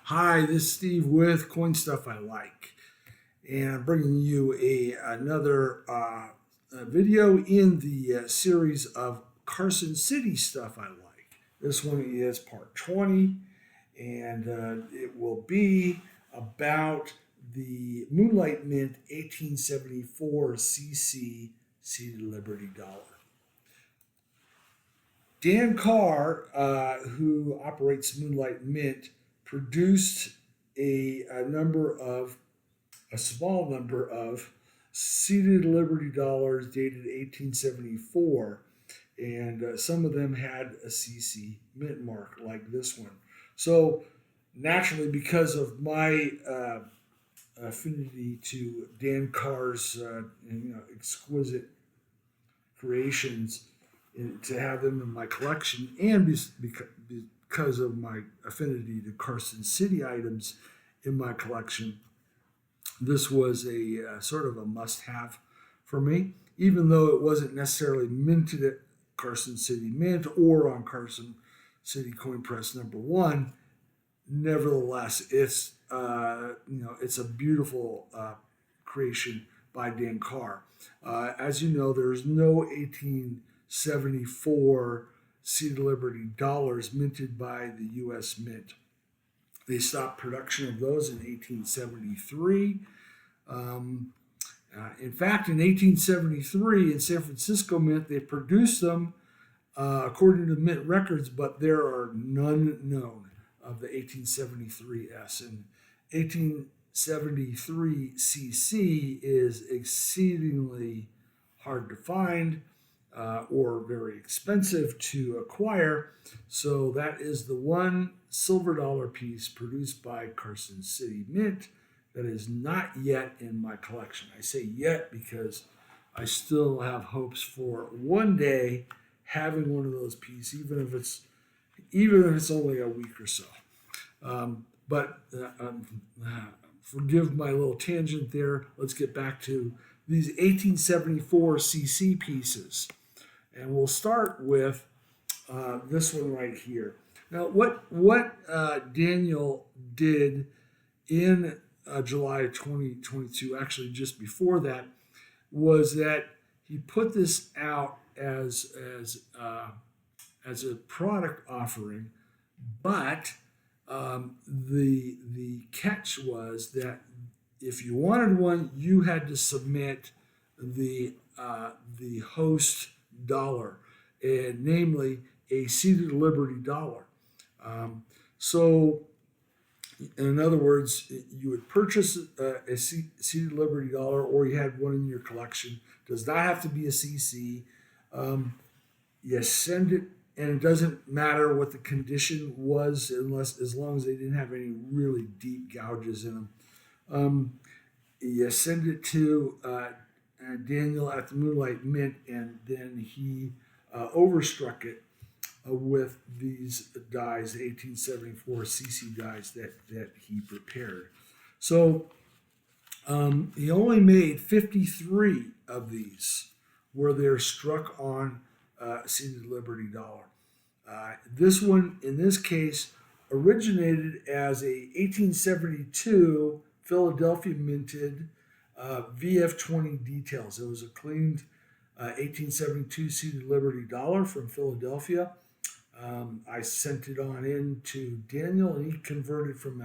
Hi, this is Steve with Coin Stuff I Like, and I'm bringing you another video in the series of Carson City stuff I like. This one is part 20, and it will be about the Moonlight Mint 1874 CC Seated Liberty Dollar. Dan Carr, who operates Moonlight Mint, produced a small number of seated Liberty dollars dated 1874, and some of them had a CC mint mark like this one. So naturally, because of my affinity to Dan Carr's exquisite creations, to have them in my collection, and because of my affinity to Carson City items in my collection, this was a sort of a must-have for me, even though it wasn't necessarily minted at Carson City Mint or on Carson City Coin Press #1. Nevertheless, it's a beautiful creation by Dan Carr. As you know, there's no 1874 Seated Liberty dollars minted by the U.S. Mint. They stopped production of those in 1873. In fact, in 1873, in San Francisco Mint, they produced them according to Mint records, but there are none known of the 1873S. And 1873 CC is exceedingly hard to find or very expensive to acquire. So that is the one silver dollar piece produced by Carson City Mint that is not yet in my collection. I say yet because I still have hopes for one day having one of those pieces, even if it's only a week or so. But forgive my little tangent there. Let's get back to these 1874 CC pieces. And we'll start with this one right here. Now, what Daniel did in July 2022, actually just before that, was that he put this out as a product offering, but the catch was that if you wanted one, you had to submit the host dollar, and namely a seated Liberty dollar. So, in other words, you would purchase a seated Liberty dollar, or you had one in your collection. Does not have to be a CC. You send it, and it doesn't matter what the condition was, as long as they didn't have any really deep gouges in them. You send it to Daniel at the Moonlight Mint, and then he overstruck it with these dies, the 1874 CC dies that he prepared. So he only made 53 of these where they're struck on seated Liberty dollar. This one, in this case, originated as a 1872 Philadelphia minted VF20 details. It was a cleaned 1872 seated Liberty dollar from Philadelphia. I sent it on in to Daniel, and he converted from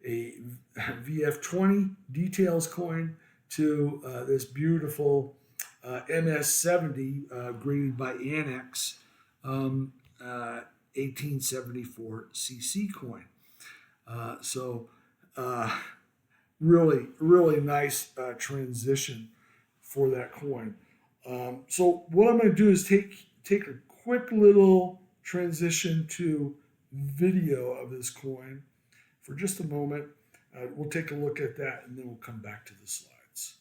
a VF20 details coin to this beautiful MS70 graded by Annex 1874 CC coin. Really, really nice transition for that coin. So what I'm going to do is take a quick little transition to video of this coin for just a moment. We'll take a look at that, and then we'll come back to the slides.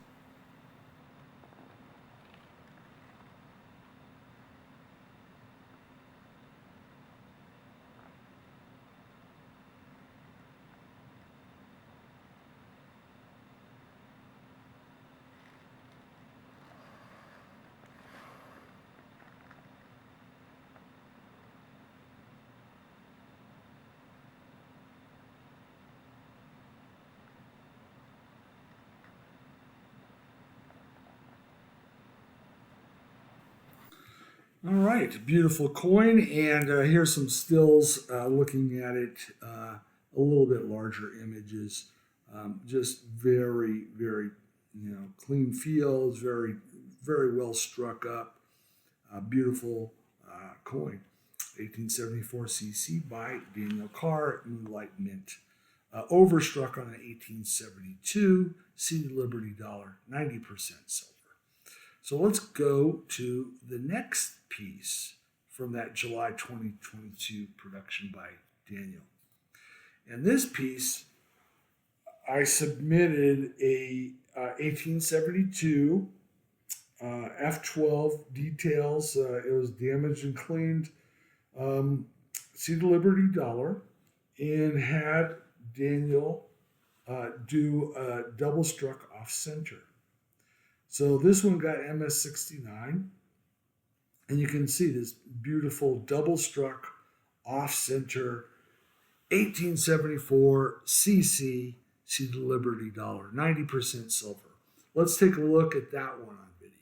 All right, beautiful coin, and here's some stills looking at it, a little bit larger images. Just very, very, clean fields, very, very well struck up. Beautiful coin. 1874 CC by Daniel Carr at Moonlight Mint. Overstruck on an 1872 seated Liberty dollar, 90% silver. So let's go to the next piece from that July 2022 production by Daniel. And this piece, I submitted a 1872 F12 details. It was damaged and cleaned. Seated Liberty dollar, and had Daniel do a double struck off center. So this one got MS69, and you can see this beautiful double struck off center 1874 CC seated Liberty dollar, 90% silver. Let's take a look at that one on video.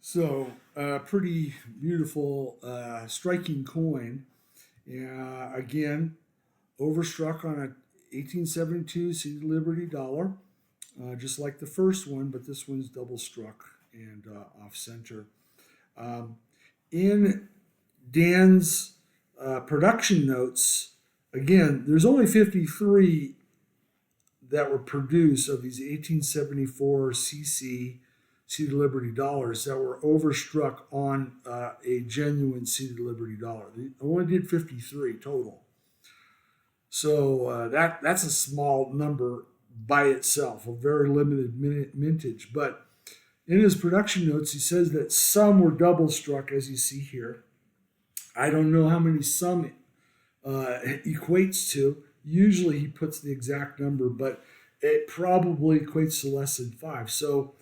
So, pretty beautiful, striking coin. Again, overstruck on a 1872 seated Liberty dollar, just like the first one, but this one's double struck and off center. In Dan's production notes, again, there's only 53 that were produced of these 1874 CC seated Liberty dollars that were overstruck on a genuine seated Liberty dollar. They only did 53 total. So that's a small number by itself, a very limited mintage. But in his production notes, he says that some were double struck, as you see here. I don't know how many some equates to. Usually he puts the exact number, but it probably equates to less than 5. So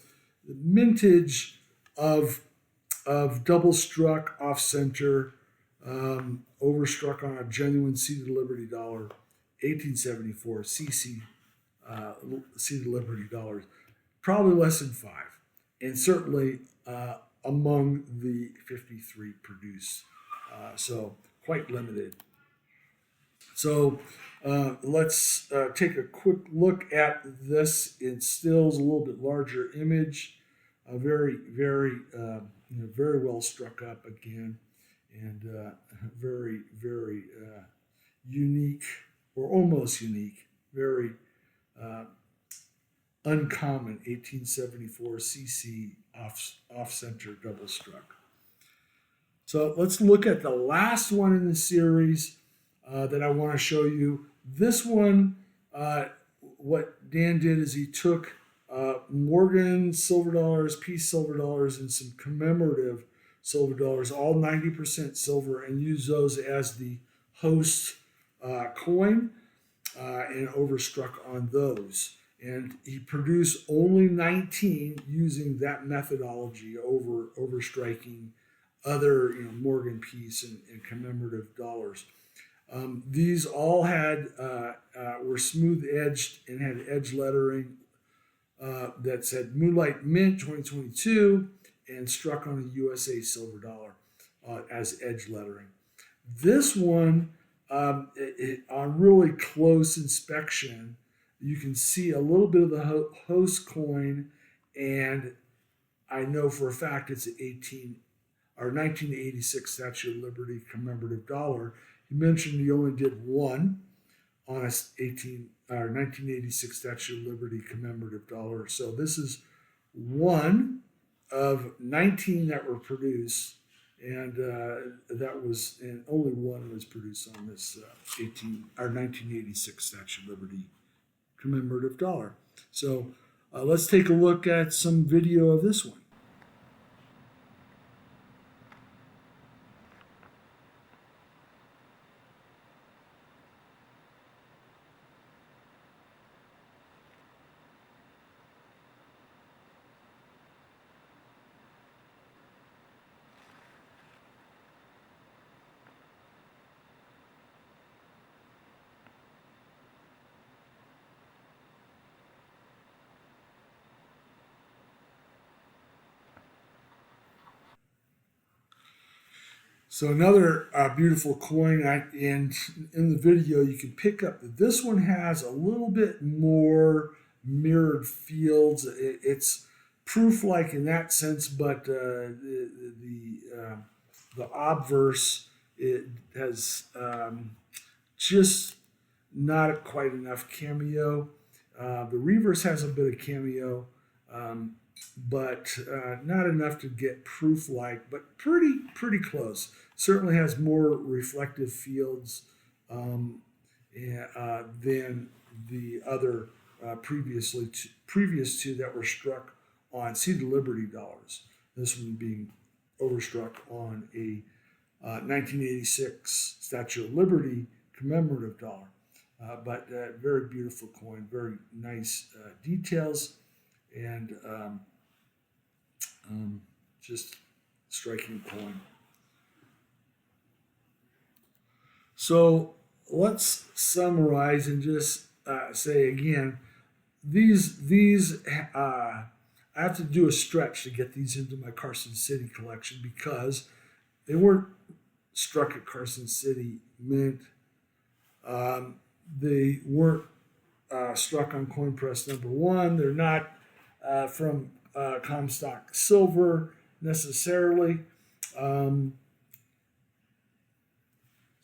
the mintage of double struck off center, overstruck on a genuine seated Liberty dollar, 1874 CC seated Liberty dollars, probably less than 5, and certainly among the 53 produced. So quite limited. So let's take a quick look at this in stills, a little bit larger image. Very, very, very well struck up again, and very, very unique, or almost unique. Very uncommon 1874 CC off center double struck. So let's look at the last one in the series that I want to show you. This one, what Dan did is he took Morgan silver dollars, peace silver dollars, and some commemorative silver dollars, all 90% silver, and used those as the host coin and overstruck on those. And he produced only 19 using that methodology over striking other Morgan peace and commemorative dollars. These all had were smooth edged and had edge lettering that said Moonlight Mint 2022 and struck on a USA silver dollar as edge lettering. This one, on really close inspection, you can see a little bit of the host coin, and I know for a fact it's an 1986 Statue of Liberty commemorative dollar. He mentioned he only did one on a 1986 Statue of Liberty commemorative dollar. So this is one of 19 that were produced, and only one was produced on this 1986 Statue of Liberty commemorative dollar. So Let's take a look at some video of this one. So another beautiful coin, and in the video you can pick up that this one has a little bit more mirrored fields. It's proof-like in that sense, but the obverse, it has just not quite enough cameo. The reverse has a bit of cameo. But not enough to get proof-like, but pretty close. Certainly has more reflective fields than the other previous two that were struck on Seed of Liberty dollars. This one being overstruck on a 1986 Statue of Liberty commemorative dollar. But very beautiful coin, very nice details, and just striking coin. So let's summarize and just say again, these I have to do a stretch to get these into my Carson City collection because they weren't struck at Carson City Mint. They weren't struck on Coin Press #1. They're not from Comstock Silver necessarily.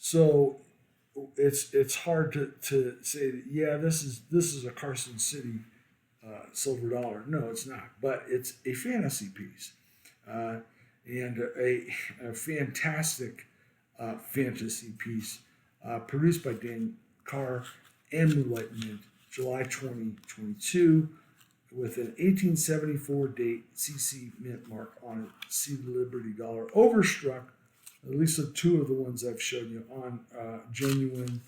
So it's hard to say that, yeah, this is a Carson City silver dollar. No, it's not, but it's a fantasy piece and a fantastic fantasy piece produced by Dan Carr and Moonlight Mint, July 2022, with an 1874 date CC Mint mark on a Seed of Liberty dollar, overstruck, at least the two of the ones I've shown you, on genuine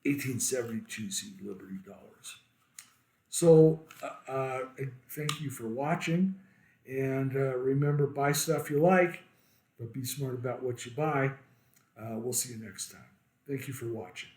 1872 Seed of Liberty dollars. So thank you for watching, and remember, buy stuff you like, but be smart about what you buy. We'll see you next time. Thank you for watching.